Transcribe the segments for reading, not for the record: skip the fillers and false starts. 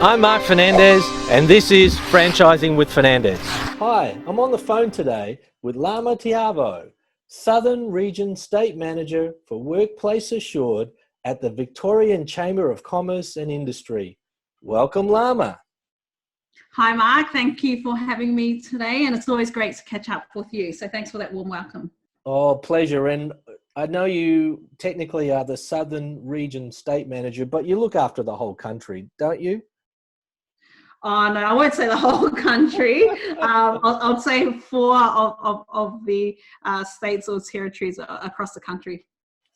I'm Mark Fernandez, and this is Franchising with Fernandez. Hi, I'm on the phone today with Lama Tiavo, Southern Region State Manager for Workplace Assured at the Victorian Chamber of Commerce and Industry. Welcome, Lama. Hi, Mark. Thank you for having me today, and it's always great to catch up with you. So thanks for that warm welcome. Oh, pleasure. And I know you technically are the Southern Region State Manager, but you look after the whole country, don't you? Oh, no, I won't say the whole country. I'll say four of the states or territories across the country.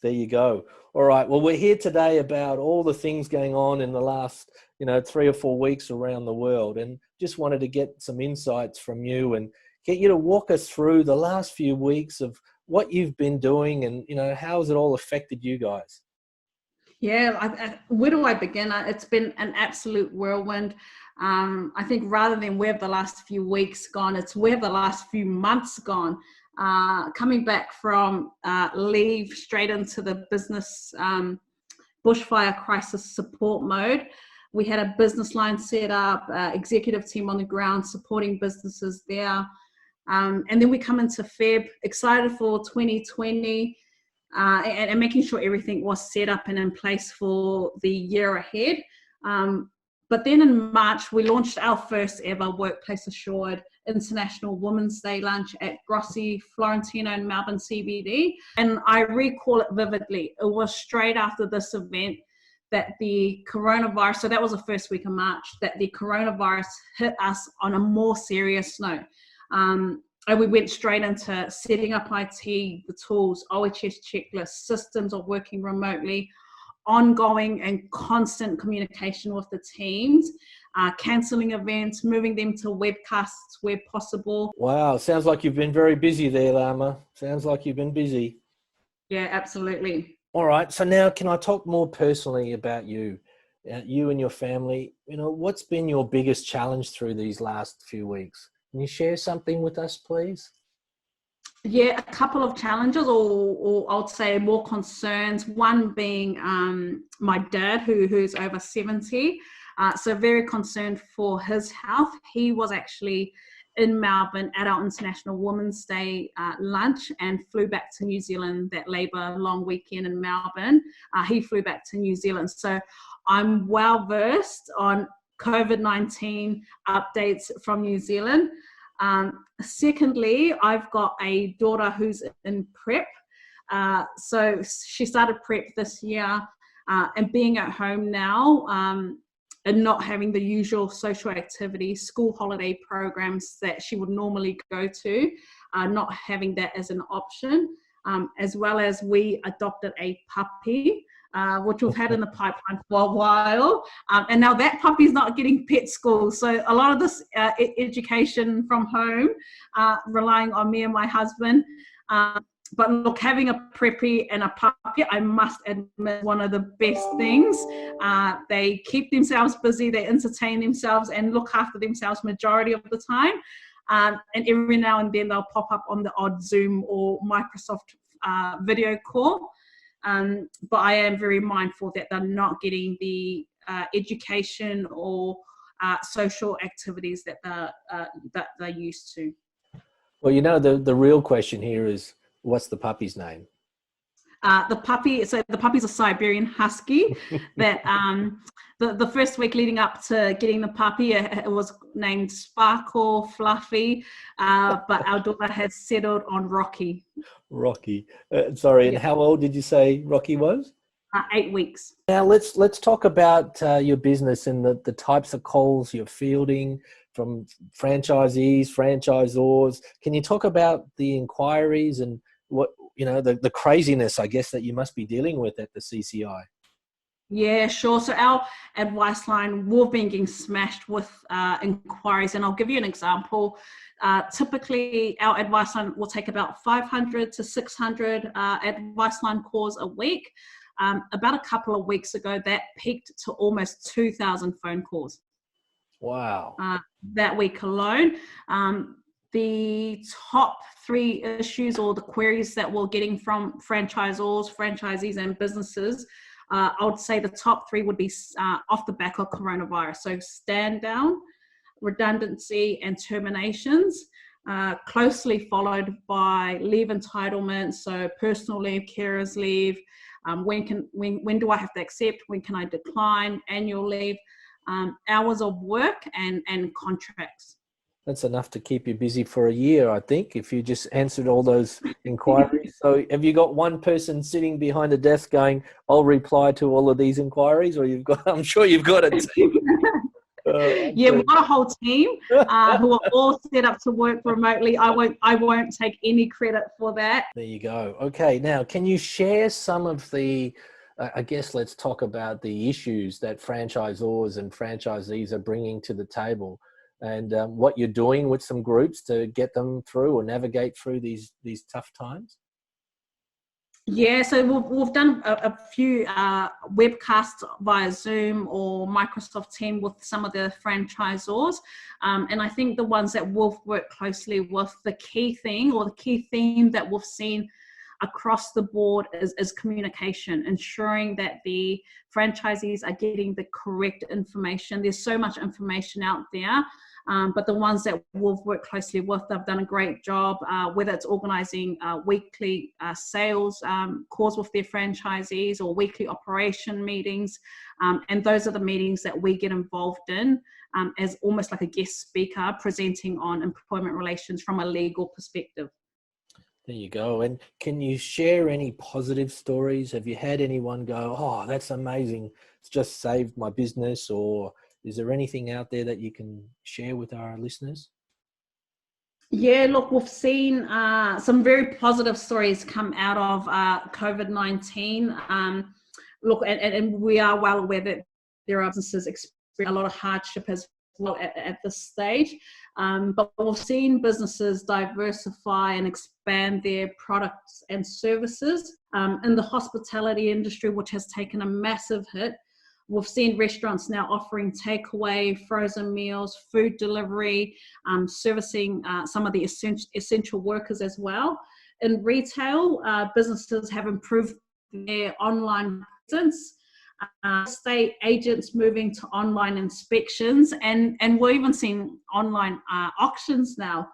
There you go. All right. Well, we're here today about all the things going on in the last, 3 or 4 weeks around the world, and just wanted to get some insights from you and get you to walk us through the last few weeks of what you've been doing and, how has it all affected you guys? Yeah, where do I begin? It's been an absolute whirlwind. I think rather than where have the last few weeks gone, it's where have the last few months gone. Coming back from leave straight into the business bushfire crisis support mode. We had a business line set up, executive team on the ground supporting businesses there. And then we come into Feb, excited for 2020 and making sure everything was set up and in place for the year ahead. But then in March, we launched our first ever Workplace Assured International Women's Day lunch at Grossi Florentino in Melbourne CBD. And I recall it vividly. It was straight after this event that the coronavirus, so that was the first week of March, that the coronavirus hit us on a more serious note. And we went straight into setting up IT, the tools, OHS checklists, systems of working remotely, ongoing and constant communication with the teams, cancelling events, moving them to webcasts where possible. Wow, sounds like you've been very busy there, Lama. Sounds like you've been busy. Yeah, absolutely. All right, so now can I talk more personally about you, you and your family? What's been your biggest challenge through these last few weeks? Can you share something with us, please? Yeah, a couple of challenges, or I would say more concerns. One being my dad, who's over 70, so very concerned for his health. He was actually in Melbourne at our International Women's Day lunch and flew back to New Zealand that Labour long weekend in Melbourne. He flew back to New Zealand. So I'm well versed on COVID-19 updates from New Zealand. Secondly, I've got a daughter who's in prep. So she started prep this year and being at home now and not having the usual social activities, school holiday programs that she would normally go to, not having that as an option, as well as we adopted a puppy. Which we've had in the pipeline for a while. And now that puppy's not getting pet school. So a lot of this education from home, relying on me and my husband. But look, having a preppy and a puppy, I must admit, one of the best things. They keep themselves busy, they entertain themselves and look after themselves majority of the time. And every now and then they'll pop up on the odd Zoom or Microsoft video call. But I am very mindful that they're not getting the education or social activities that they're used to. Well, the real question here is, what's the puppy's name? The puppy's a Siberian Husky that the first week leading up to getting the puppy, it was named Sparkle, Fluffy, but our daughter has settled on Rocky. Rocky. Sorry, and Yeah. how old did you say Rocky was? 8 weeks. Now let's talk about your business and the types of calls you're fielding from franchisees, franchisors. Can you talk about the inquiries and what the craziness, I guess, that you must be dealing with at the CCI? Yeah, sure. So our advice line, we've been getting smashed with inquiries, and I'll give you an example. Typically, our advice line will take about 500 to 600 advice line calls a week. About a couple of weeks ago, that peaked to almost 2,000 phone calls. Wow. That week alone. The top 3 issues or the queries that we're getting from franchisors, franchisees, and businesses I would say the top three would be off the back of coronavirus. So stand down, redundancy, and terminations, closely followed by leave entitlement, so personal leave, carers leave, when do I have to accept, when can I decline, annual leave, hours of work, and contracts. That's enough to keep you busy for a year, I think, if you just answered all those inquiries. So have you got one person sitting behind a desk going, I'll reply to all of these inquiries, or I'm sure you've got a team. Yeah, we've got a whole team who are all set up to work remotely. I won't take any credit for that. There you go. Okay, now can you share some of the, I guess let's talk about the issues that franchisors and franchisees are bringing to the table, and what you're doing with some groups to get them through or navigate through these tough times? Yeah, so we've done a few webcasts via Zoom or Microsoft Teams with some of the franchisors. And I think the ones that we've worked closely with, the key thing or the key theme that we've seen across the board is communication, ensuring that the franchisees are getting the correct information. There's so much information out there. But the ones that we've worked closely with, they've done a great job, whether it's organising weekly sales calls with their franchisees or weekly operation meetings. And those are the meetings that we get involved in as almost like a guest speaker presenting on employment relations from a legal perspective. There you go. And can you share any positive stories? Have you had anyone go, oh, that's amazing, it's just saved my business? Or is there anything out there that you can share with our listeners? Yeah, look, we've seen some very positive stories come out of COVID-19. Look, and we are well aware that there are businesses experiencing a lot of hardship as well at this stage. But we've seen businesses diversify and expand their products and services. In the hospitality industry, which has taken a massive hit, we've seen restaurants now offering takeaway, frozen meals, food delivery, servicing some of the essential workers as well. In retail, businesses have improved their online presence. Estate agents moving to online inspections, and we're even seeing online auctions now,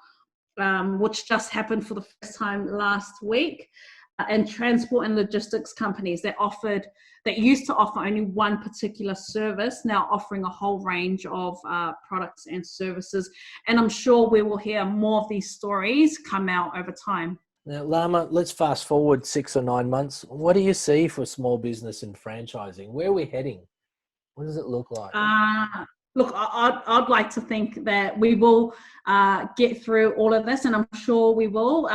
which just happened for the first time last week. And transport and logistics companies that used to offer only one particular service, now offering a whole range of products and services. And I'm sure we will hear more of these stories come out over time. Now, Lama, let's fast forward 6 or 9 months. What do you see for small business and franchising? Where are we heading? What does it look like? Look, I'd like to think that we will get through all of this, and I'm sure we will.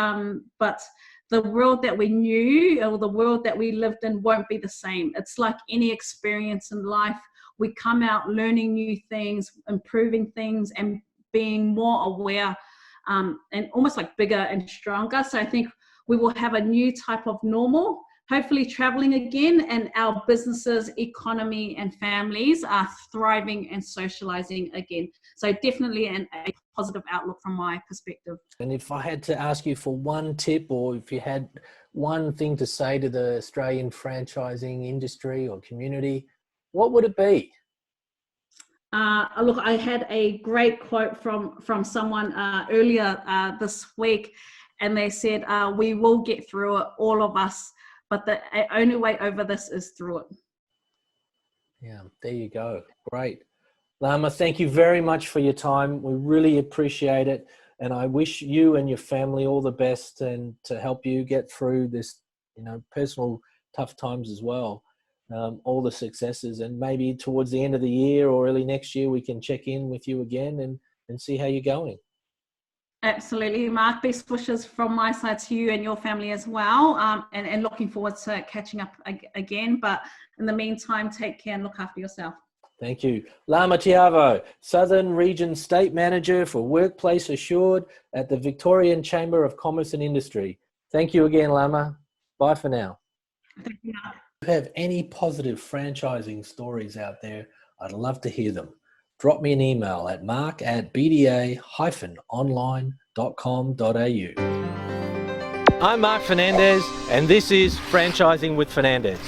But the world that we knew or the world that we lived in won't be the same. It's like any experience in life. We come out learning new things, improving things, and being more aware and almost like bigger and stronger. So I think we will have a new type of normal, hopefully traveling again, and our businesses, economy, and families are thriving and socializing again. So definitely a positive outlook from my perspective. And if I had to ask you for one tip, or if you had one thing to say to the Australian franchising industry or community, what would it be? Look, I had a great quote from someone earlier this week, and they said, we will get through it, all of us, but the only way over this is through it. Yeah, there you go. Great. Lama, thank you very much for your time. We really appreciate it. And I wish you and your family all the best, and to help you get through this, personal tough times as well. All the successes, and maybe towards the end of the year or early next year, we can check in with you again and see how you're going. Absolutely, Mark. Best wishes from my side to you and your family as well. And looking forward to catching up again. But in the meantime, take care and look after yourself. Thank you. Lama Tiavo, Southern Region State Manager for Workplace Assured at the Victorian Chamber of Commerce and Industry. Thank you again, Lama. Bye for now. Thank you, Mark. If you have any positive franchising stories out there, I'd love to hear them. Drop me an email at mark@bda-online.com.au. I'm Mark Fernandez, and this is Franchising with Fernandez.